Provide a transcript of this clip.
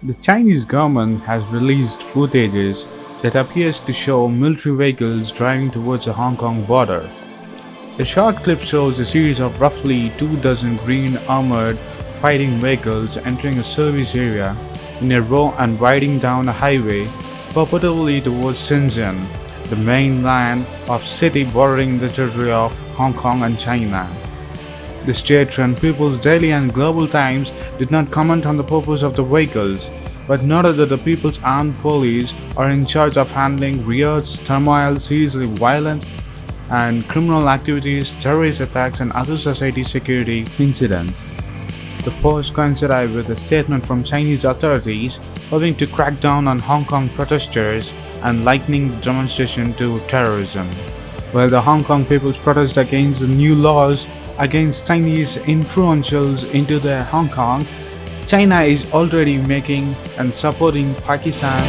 The Chinese government has released footages that appears to show military vehicles driving towards the Hong Kong border. The short clip shows a series of roughly 2 dozen green armored fighting vehicles entering a service area in a row and riding down a highway purportedly towards Shenzhen, the mainland of city bordering the territory of Hong Kong and China. The state-run People's Daily and Global Times did not comment on the purpose of the vehicles, but noted that the People's Armed Police are in charge of handling riots, turmoil, seriously violent and criminal activities, terrorist attacks and other society security incidents. The post coincided with a statement from Chinese authorities hoping to crack down on Hong Kong protesters and likening the demonstration to terrorism. While the Hong Kong people's protest against the new laws against Chinese influentials into the Hong Kong, China is already making and supporting Pakistan